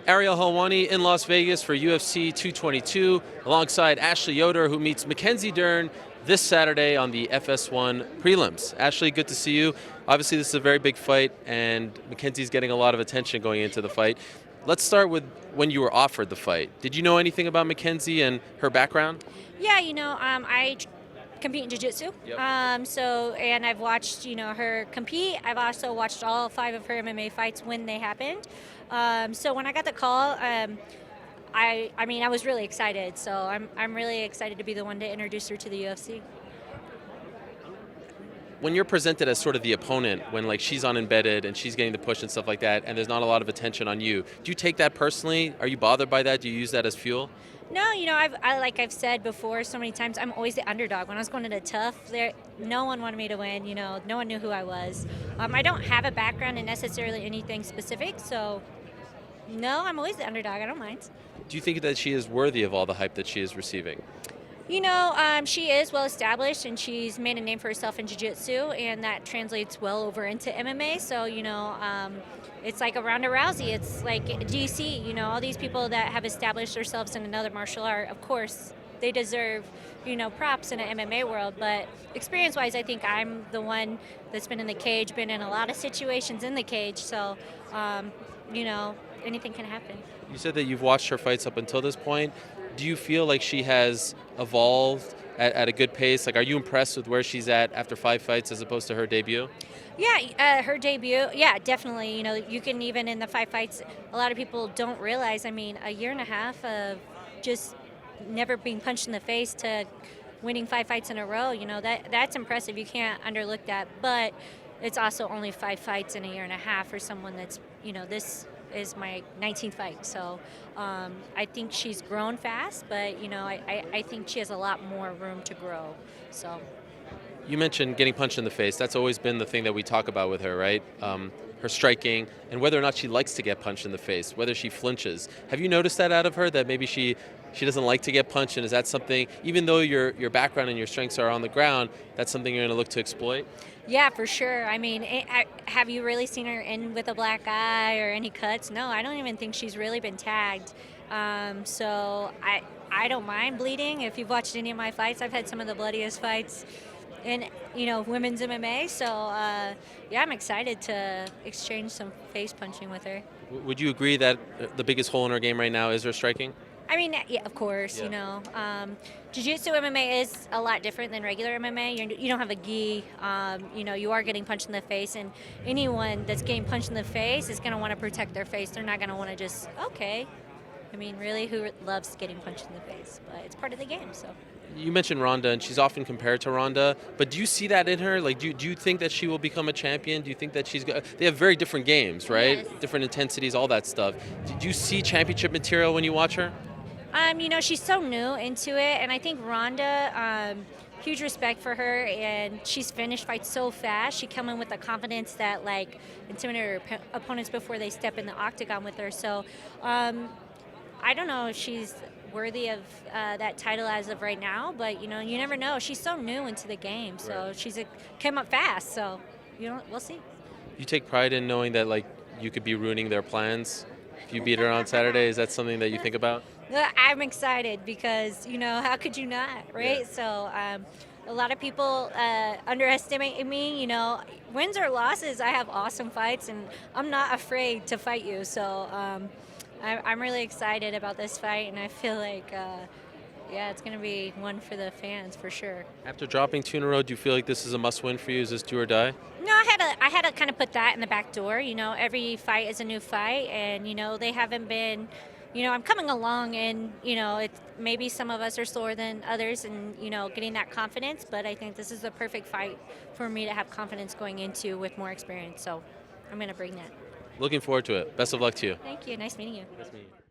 Ariel Helwani in Las Vegas for UFC 222 alongside Ashley Yoder, who meets Mackenzie Dern this Saturday on the FS1 prelims. Ashley, good to see you. Obviously, this is a very big fight, and Mackenzie's getting a lot of attention going into the fight. Let's start with when you were offered the fight. Did you know anything about Mackenzie and her background? Yeah, I compete in jiu-jitsu. Yep. And I've watched, her compete. I've also watched all 5 of her MMA fights when they happened. So when I got the call, I was really excited. So I'm really excited to be the one to introduce her to the UFC. When you're presented as sort of the opponent, when like she's on embedded and she's getting the push and stuff like that, and there's not a lot of attention on you, do you take that personally? Are you bothered by that? Do you use that as fuel? No, like I've said before so many times, I'm always the underdog. When I was going to the tough, no one wanted me to win. No one knew who I was. I don't have a background in necessarily anything specific, so no, I'm always the underdog. I don't mind. Do you think that she is worthy of all the hype that she is receiving? She is well established, and she's made a name for herself in jiu-jitsu, and that translates well over into MMA. So, it's like a Ronda Rousey. It's like DC, all these people that have established themselves in another martial art, of course, they deserve, props in an MMA world. But experience-wise, I think I'm the one that's been in the cage, been in a lot of situations in the cage. So, anything can happen. You said that you've watched her fights up until this point. Do you feel like she has evolved at a good pace? Like, are you impressed with where she's at after 5 fights as opposed to her debut? Yeah, her debut, yeah, definitely. You can even in the 5 fights, a lot of people don't realize, a year and a half of just never being punched in the face to winning 5 fights in a row, that's impressive. You can't underlook that. But it's also only 5 fights in a year and a half for someone that's, this is my 19th fight. So I think she's grown fast, but, I think she has a lot more room to grow. So. You mentioned getting punched in the face. That's always been the thing that we talk about with her, right? Her striking and whether or not she likes to get punched in the face, whether she flinches. Have you noticed that out of her, that maybe she doesn't like to get punched, and is that something, even though your background and your strengths are on the ground, that's something you're going to look to exploit? Yeah, for sure. Have you really seen her in with a black eye or any cuts? No, I don't even think she's really been tagged. So I don't mind bleeding. If you've watched any of my fights, I've had some of the bloodiest fights in women's MMA. So yeah, I'm excited to exchange some face punching with her. Would you agree that the biggest hole in her game right now is her striking? Yeah, of course. Yeah. Jiu-jitsu MMA is a lot different than regular MMA. You don't have a gi. You are getting punched in the face, and anyone that's getting punched in the face is going to want to protect their face. They're not going to want to just, okay. Really, who loves getting punched in the face? But it's part of the game, so. You mentioned Ronda, and she's often compared to Ronda, but do you see that in her? Like, do you think that she will become a champion? Do you think that they have very different games, right? Yes. Different intensities, all that stuff. Do you see championship material when you watch her? She's so new into it, and I think Ronda, huge respect for her, and she's finished fights so fast. She come in with the confidence that, intimidate her opponents before they step in the octagon with her. So, I don't know if she's worthy of that title as of right now, but, you never know. She's so new into the game, so Right. she's came up fast, so, we'll see. You take pride in knowing that, you could be ruining their plans if you beat her on Saturday. Is that something that you think about? I'm excited because, how could you not, right? Yeah. So a lot of people underestimate me. Wins or losses, I have awesome fights, and I'm not afraid to fight you. So I'm really excited about this fight, and I feel like, it's going to be one for the fans for sure. After dropping 2 in a row, do you feel like this is a must-win for you? Is this do or die? No, I had to kind of put that in the back door. Every fight is a new fight, and, they haven't been... I'm coming along, and, maybe some of us are slower than others and, getting that confidence, but I think this is the perfect fight for me to have confidence going into with more experience. So I'm going to bring that. Looking forward to it. Best of luck to you. Thank you. Nice meeting you. Nice meeting you.